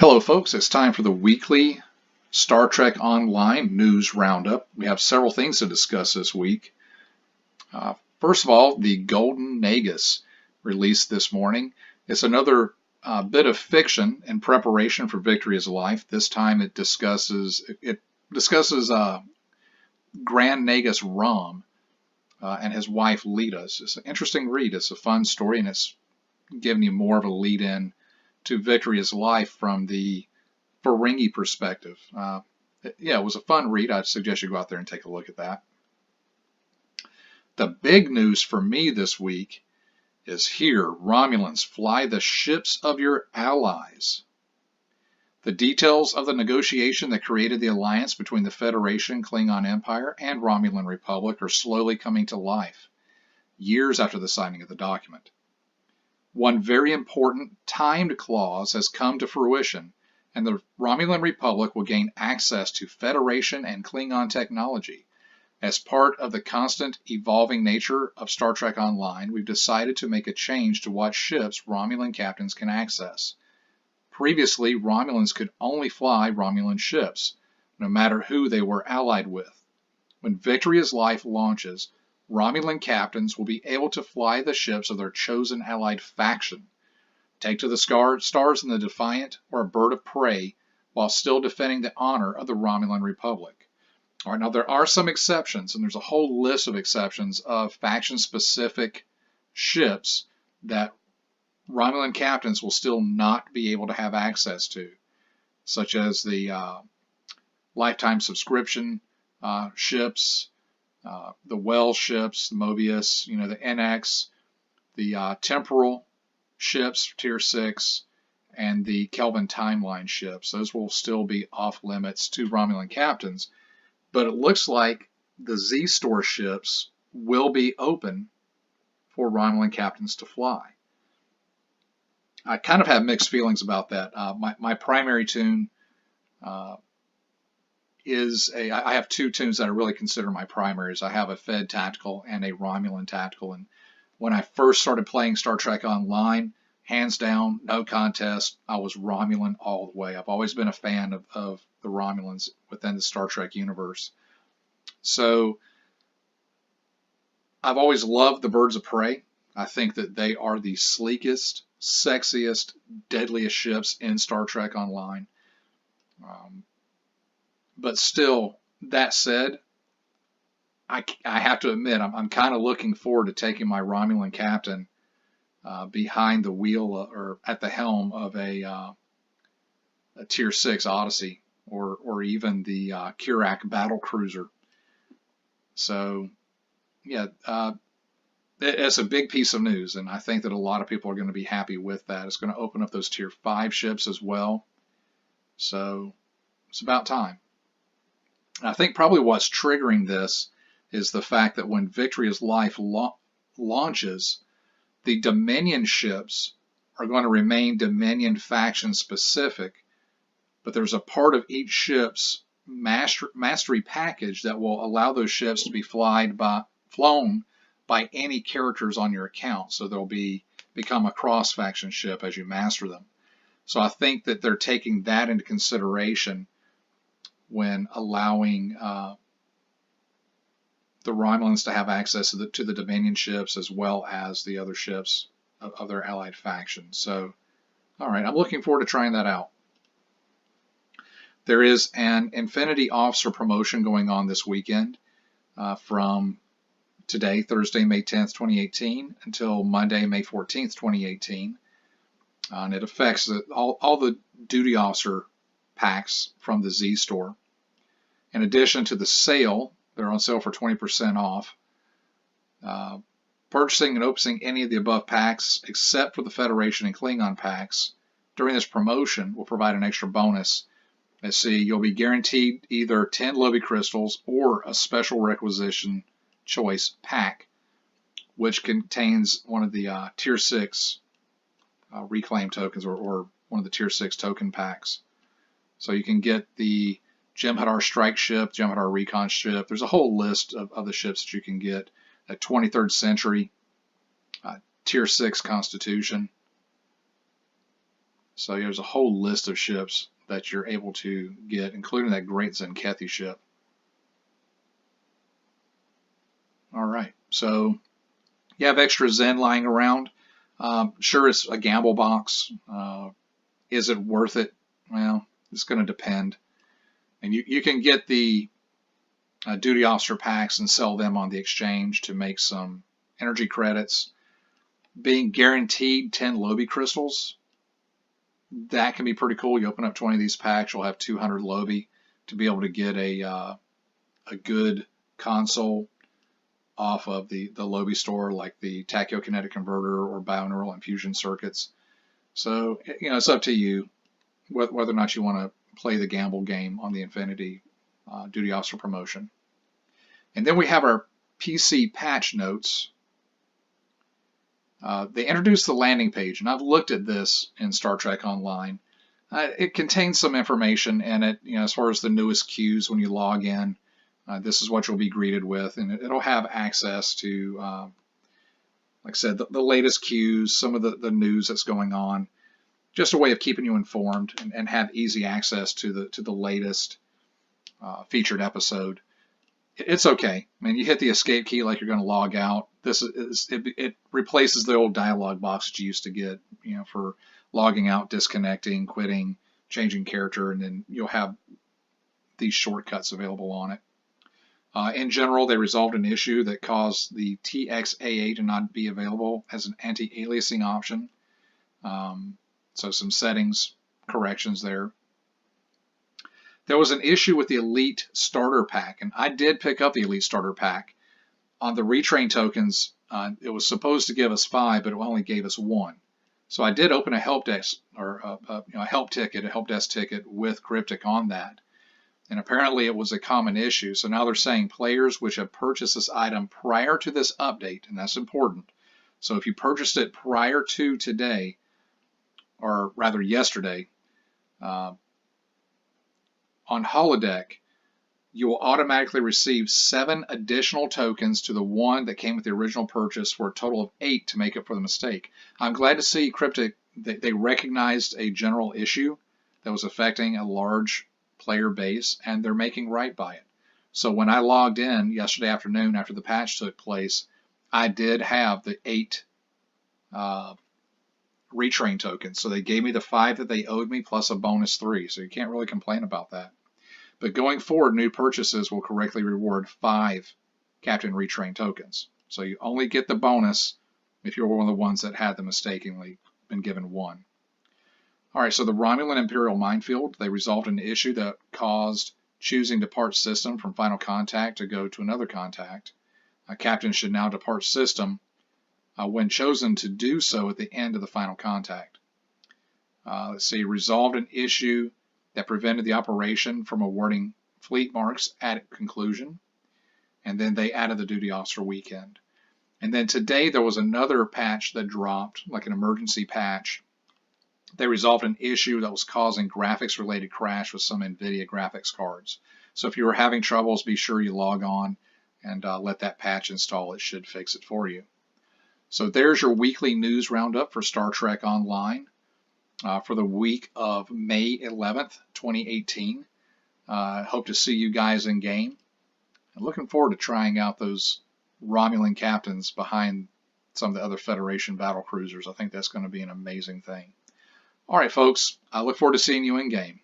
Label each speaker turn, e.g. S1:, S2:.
S1: Hello folks, it's time for the weekly Star Trek Online News Roundup. We have several things to discuss this week. First of all, the Golden Nagus released this morning. It's another bit of fiction in preparation for Victory is Life. This time it discusses Grand Nagus Rom and his wife Lita. It's an interesting read. It's a fun story, and it's giving you more of a lead-in to Victory is Life from the Ferengi perspective. Yeah, it was a fun read. I'd suggest you go out there and take a look at that. The big news for me this week is here. Romulans, fly the ships of your allies. The details of the negotiation that created the alliance between the Federation, Klingon Empire, and Romulan Republic are slowly coming to life, years after the signing of the document. One very important timed clause has come to fruition, and the Romulan Republic will gain access to Federation and Klingon technology. As part of the constant evolving nature of Star Trek Online, we've decided to make a change to what ships Romulan captains can access. Previously, Romulans could only fly Romulan ships, no matter who they were allied with. When Victory is Life launches, Romulan captains will be able to fly the ships of their chosen allied faction, take to the stars in the Defiant or a Bird of Prey, while still defending the honor of the Romulan Republic. All right, now there are some exceptions, and there's a whole list of exceptions of faction-specific ships that Romulan captains will still not be able to have access to, such as the lifetime subscription ships, the Well ships, the Mobius, the NX, the temporal ships, Tier 6, and the Kelvin Timeline ships. Those will still be off limits to Romulan captains, but it looks like the Z-Store ships will be open for Romulan captains to fly. I kind of have mixed feelings about that. My primary tune I have two tunes that I really consider my primaries. I have a Fed Tactical and a Romulan Tactical, and when I first started playing Star Trek Online, hands down, no contest, I was Romulan all the way. I've always been a fan of the Romulans within the Star Trek universe. So I've always loved the Birds of Prey. I think that they are the sleekest, sexiest, deadliest ships in Star Trek Online. But still, that said, I have to admit, I'm kind of looking forward to taking my Romulan captain behind the wheel or at the helm of a Tier 6 Odyssey or even the Kirak battle cruiser. So, yeah, it's a big piece of news, and I think that a lot of people are going to be happy with that. It's going to open up those Tier 5 ships as well. So, it's about time. I think probably what's triggering this is the fact that when Victory is Life launches, the Dominion ships are going to remain Dominion faction specific, but there's a part of each ship's mastery package that will allow those ships to be flown by any characters on your account. So they'll become a cross-faction ship as you master them. So I think that they're taking that into consideration when allowing the Romulans to have access to the Dominion ships as well as the other ships of their allied factions. So, all right, I'm looking forward to trying that out. There is an Infinity Officer promotion going on this weekend from today, Thursday, May 10th, 2018, until Monday, May 14th, 2018. And it affects all the duty officer packs from the Z Store. In addition to the sale, they're on sale for 20% off. Purchasing and opening any of the above packs, except for the Federation and Klingon packs, during this promotion will provide an extra bonus. Let's see, you'll be guaranteed either 10 Lobby crystals or a special requisition choice pack, which contains one of the Tier 6 reclaim tokens or one of the Tier 6 token packs. So you can get the Jem'Hadar strike ship, Jem'Hadar recon ship. There's a whole list of the ships that you can get. A 23rd century, Tier 6 Constitution. So there's a whole list of ships that you're able to get, including that great Zenkethi ship. All right, so you have extra Zen lying around. Sure, it's a gamble box. Is it worth it? Well, it's going to depend. And you can get the duty officer packs and sell them on the exchange to make some energy credits. Being guaranteed 10 Lobi crystals, that can be pretty cool. You open up 20 of these packs, you'll have 200 Lobi to be able to get a good console off of the Lobi store, like the tachyokinetic converter or bioneural infusion circuits. So, you know, it's up to you whether or not you want to play the gamble game on the Infinity Duty Officer promotion. And then we have our PC patch notes. They introduced the landing page, and I've looked at this in Star Trek Online. It contains some information in it, you know, as far as the newest queues when you log in. This is what you'll be greeted with, and it'll have access to, like I said, the latest queues, some of the news that's going on. Just a way of keeping you informed and have easy access to the latest featured episode. It's okay. I mean, you hit the escape key like you're going to log out. It replaces the old dialog box that you used to get, you know, for logging out, disconnecting, quitting, changing character, and then you'll have these shortcuts available on it. In general, they resolved an issue that caused the TXAA to not be available as an anti-aliasing option. So some settings corrections there. There was an issue with the Elite Starter Pack, and I did pick up the Elite Starter Pack. On the retrain tokens, it was supposed to give us 5, but it only gave us 1. So I did open a help desk or a help desk ticket with Cryptic on that, and apparently it was a common issue. So now they're saying players which have purchased this item prior to this update, and that's important. So if you purchased it prior to today, or rather yesterday, on holodeck, you will automatically receive 7 additional tokens to the 1 that came with the original purchase, for a total of 8 to make up for the mistake. I'm glad to see Cryptic, they recognized a general issue that was affecting a large player base, and they're making right by it. So when I logged in yesterday afternoon after the patch took place, I did have the 8 retrain tokens. So they gave me the 5 that they owed me plus a bonus 3. So you can't really complain about that. But going forward, new purchases will correctly reward 5 Captain Retrain tokens. So you only get the bonus if you're one of the ones that had the mistakenly been given 1. All right, so the Romulan Imperial Minefield, they resolved an issue that caused choosing depart system from final contact to go to another contact. Captains should now depart system when chosen to do so at the end of the final contact. Let's see, resolved an issue that prevented the operation from awarding fleet marks at conclusion. And then they added the duty officer weekend. And then today there was another patch that dropped, like an emergency patch. They resolved an issue that was causing graphics-related crash with some NVIDIA graphics cards. So if you were having troubles, be sure you log on and let that patch install. It should fix it for you. So there's your weekly news roundup for Star Trek Online for the week of May 11th, 2018. Hope to see you guys in game. I'm looking forward to trying out those Romulan captains behind some of the other Federation battle cruisers. I think that's going to be an amazing thing. All right, folks, I look forward to seeing you in game.